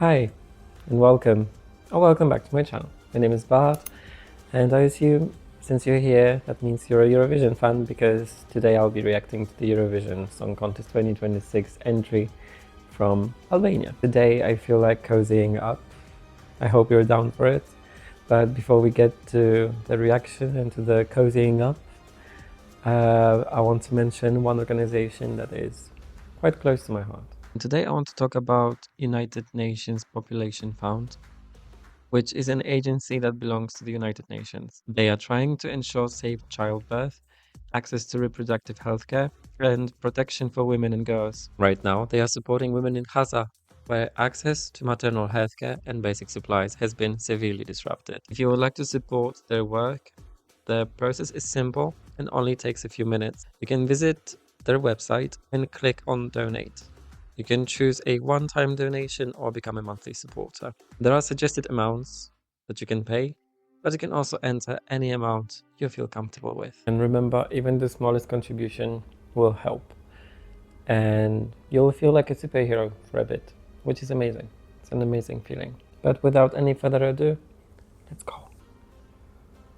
Hi, and welcome, or welcome back to my channel. My name is Bart, and I assume since you're here, that means you're a Eurovision fan, because today I'll be reacting to the Eurovision Song Contest 2026 entry from Albania. Today I feel like cozying up. I hope you're down for it. But before we get to the reaction and to the cozying up, I want to mention one organization that is quite close to my heart. Today I want to talk about United Nations Population Fund, which is an agency that belongs to the United Nations. They are trying to ensure safe childbirth, access to reproductive healthcare, and protection for women and girls. Right now, they are supporting women in Gaza, where access to maternal healthcare and basic supplies has been severely disrupted. If you would like to support their work, the process is simple and only takes a few minutes. You can visit their website and click on Donate. You can choose a one-time donation or become a monthly supporter. There are suggested amounts that you can pay, but you can also enter any amount you feel comfortable with. And remember, even the smallest contribution will help. And you'll feel like a superhero for a bit, which is amazing. It's an amazing feeling. But without any further ado, let's go.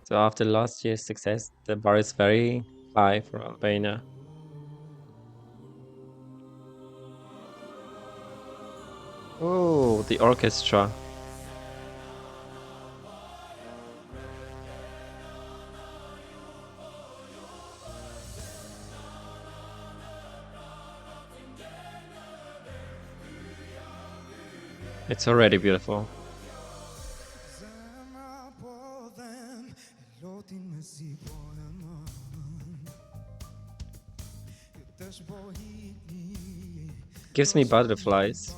So after last year's success, the bar is very high for Albania. Oh, the orchestra. It's already beautiful. Gives me butterflies.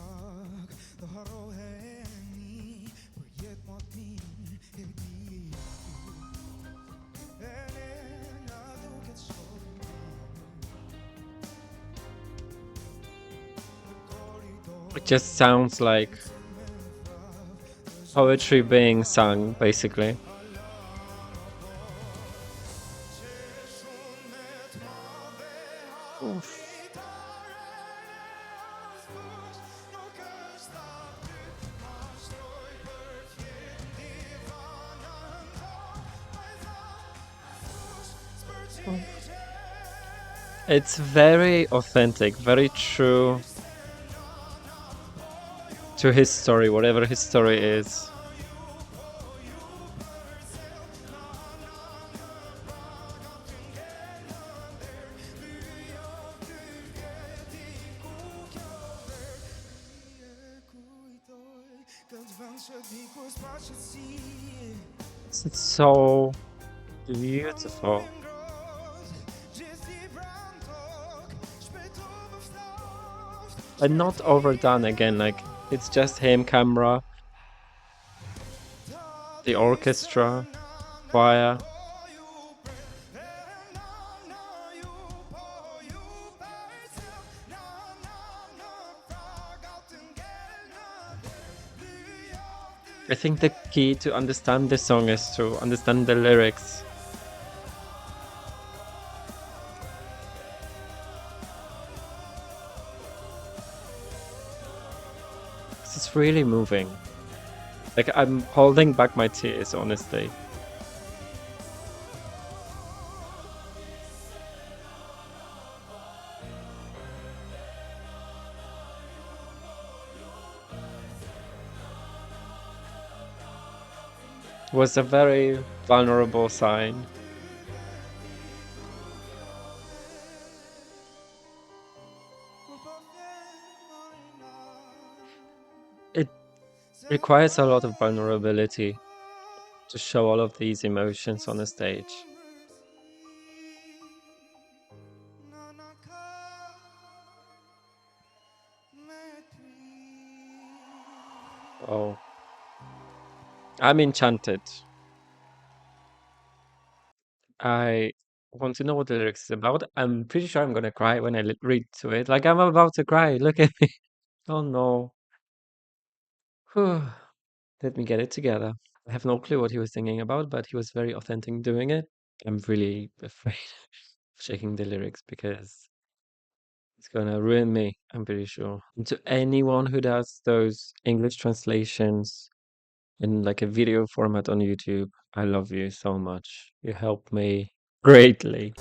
It just sounds like poetry being sung, basically. Oof. It's very authentic, very true to his story, whatever his story is. It's so beautiful. But not overdone again, like it's just him, camera, the orchestra, choir. I think the key to understand the song is to understand the lyrics. It's really moving. Like I'm holding back my tears, honestly. It was a very vulnerable sign. It requires a lot of vulnerability to show all of these emotions on a stage. Oh, I'm enchanted. I want to know what the lyrics is about. I'm pretty sure I'm gonna cry when I read to it. Like I'm about to cry. Look at me. Oh no. Whew. Let me get it together. I have no clue what he was singing about, but he was very authentic doing it. I'm really afraid of checking the lyrics because It's gonna ruin me, I'm pretty sure. And to anyone who does those English translations in like a video format on YouTube, I love you so much. You help me greatly.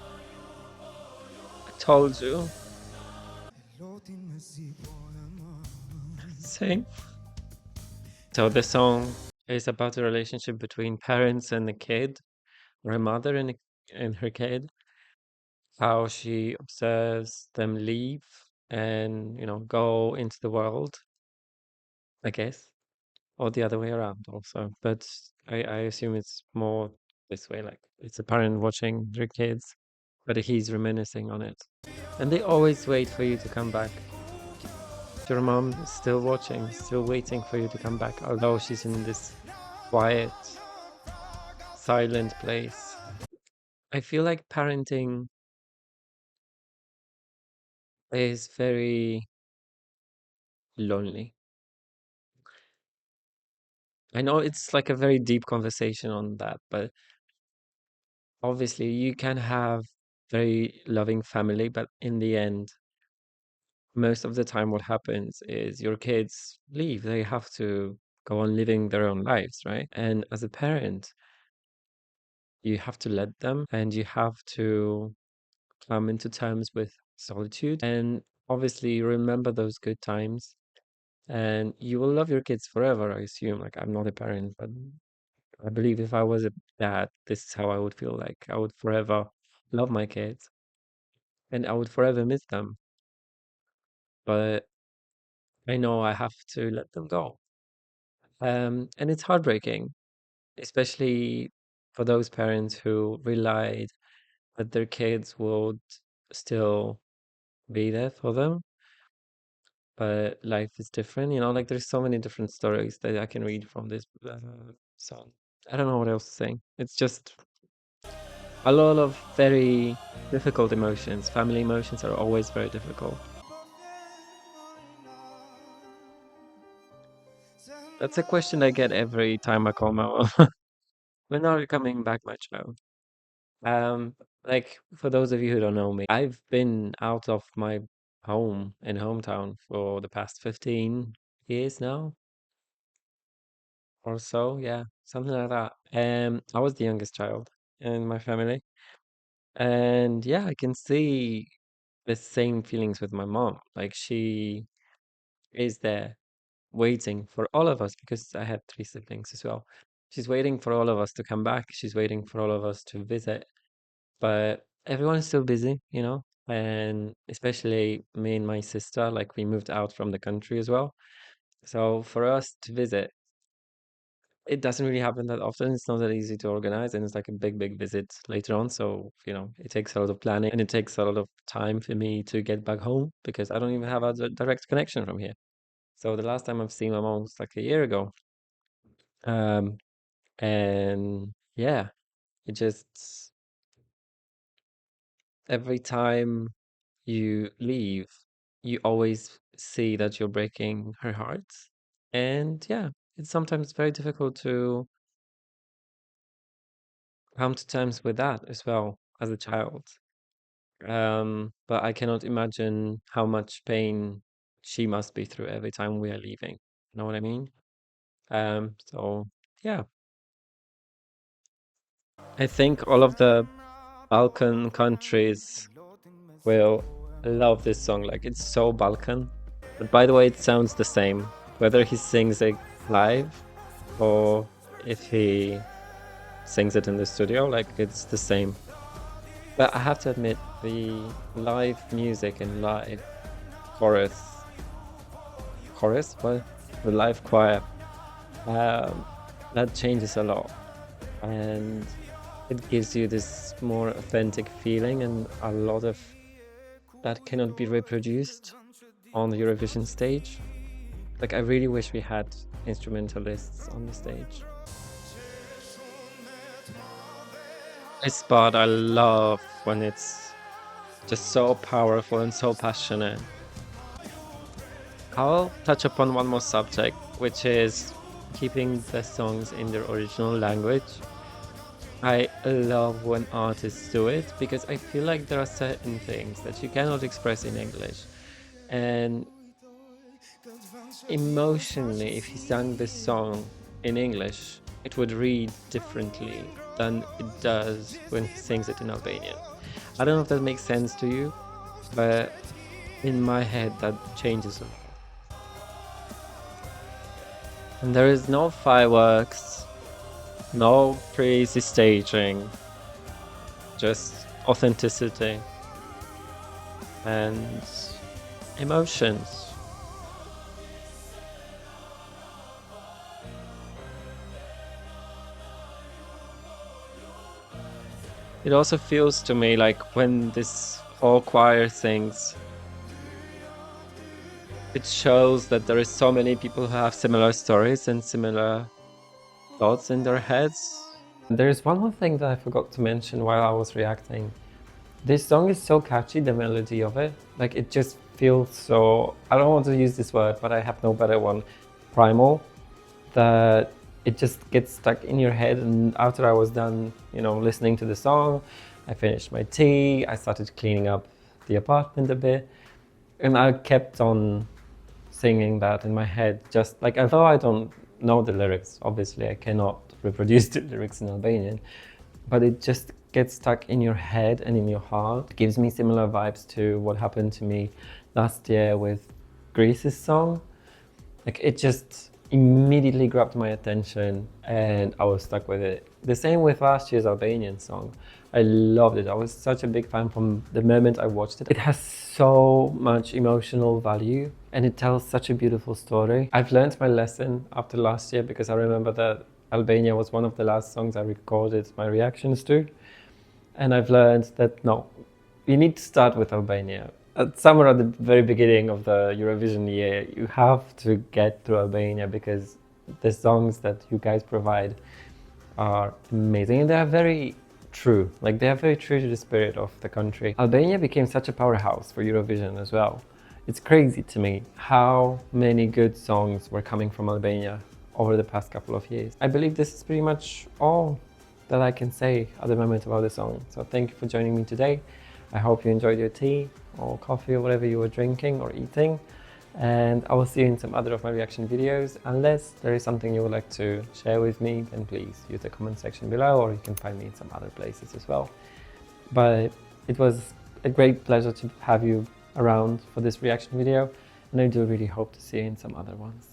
I told you. Same. So the song is about a relationship between parents and a kid, or a mother and her kid, how she observes them leave and, go into the world, I guess, or the other way around also. But I assume it's more this way, like it's a parent watching their kids, but he's reminiscing on it. And they always wait for you to come back. Your mom is still watching, still waiting for you to come back, although she's in this quiet, silent place. I feel like parenting is very lonely. I know it's like a very deep conversation on that, but obviously you can have very loving family, but in the end, most of the time what happens is your kids leave. They have to go on living their own lives, right? And as a parent, you have to let them and you have to come into terms with solitude and obviously remember those good times. And you will love your kids forever, I assume. Like, I'm not a parent, but I believe if I was a dad, this is how I would feel like. I would forever love my kids and I would forever miss them. But I know I have to let them go. And it's heartbreaking, especially for those parents who relied that their kids would still be there for them. But life is different, like there's so many different stories that I can read from this song. I don't know what else to say. It's just a lot of very difficult emotions. Family emotions are always very difficult. That's a question I get every time I call my mom. When are you coming back, my child? Um, like for those of you who don't know me, I've been out of my home and hometown for the past 15 years now or so. Yeah, something like that. I was the youngest child in my family. And yeah, I can see the same feelings with my mom. Like she is there waiting for all of us because I had three siblings as well. She's waiting for all of us to come back. She's waiting for all of us to visit. But everyone is still busy, and especially me and my sister, like we moved out from the country as well. So for us to visit, it doesn't really happen that often. It's not that easy to organize, and it's like a big, big visit later on. So, it takes a lot of planning and it takes a lot of time for me to get back home because I don't even have a direct connection from here. So the last time I've seen my mom was like a year ago. Um, and yeah, it just every time you leave, you always see that you're breaking her heart. And yeah, it's sometimes very difficult to come to terms with that as well as a child. But I cannot imagine how much pain she must be through every time we are leaving. You know what I mean? So yeah, I think all of the Balkan countries will love this song. Like it's so Balkan. But by the way, it sounds the same, whether he sings it live or if he sings it in the studio, like it's the same. But I have to admit, the live music and live chorus, well, the live choir, um, that changes a lot. And it gives you this more authentic feeling, and a lot of that cannot be reproduced on the Eurovision stage. Like, I really wish we had instrumentalists on the stage. This part I love when it's just so powerful and so passionate. I'll touch upon one more subject, which is keeping the songs in their original language. I love when artists do it because I feel like there are certain things that you cannot express in English. And emotionally, if he sang this song in English, it would read differently than it does when he sings it in Albanian. I don't know if that makes sense to you, but in my head that changes a lot. And there is no fireworks, no crazy staging, just authenticity and emotions. It also feels to me like when this whole choir sings, it shows that there is so many people who have similar stories and similar thoughts in their heads. There's one more thing that I forgot to mention while I was reacting. This song is so catchy, the melody of it. Like, it just feels so, I don't want to use this word, but I have no better one, primal, that it just gets stuck in your head. And after I was done, listening to the song, I finished my tea, I started cleaning up the apartment a bit, and I kept on singing that in my head, just like, although I don't know the lyrics, obviously I cannot reproduce the lyrics in Albanian, but it just gets stuck in your head and in your heart. It gives me similar vibes to what happened to me last year with Greece's song. Like, it just immediately grabbed my attention and I was stuck with it. The same with last year's Albanian song. I loved it. I was such a big fan from the moment I watched it. It has so much emotional value and it tells such a beautiful story. I've learned my lesson after last year because I remember that Albania was one of the last songs I recorded my reactions to. And I've learned that no, you need to start with Albania. Somewhere at the very beginning of the Eurovision year, you have to get through Albania because the songs that you guys provide are amazing and they are very true. Like, they are very true to the spirit of the country. Albania became such a powerhouse for Eurovision as well. It's crazy to me how many good songs were coming from Albania over the past couple of years. I believe this is pretty much all that I can say at the moment about the song. So thank you for joining me today. I hope you enjoyed your tea or coffee or whatever you were drinking or eating. And I will see you in some other of my reaction videos. Unless there is something you would like to share with me, then please use the comment section below, or you can find me in some other places as well. But it was a great pleasure to have you around for this reaction video, and I do really hope to see you in some other ones.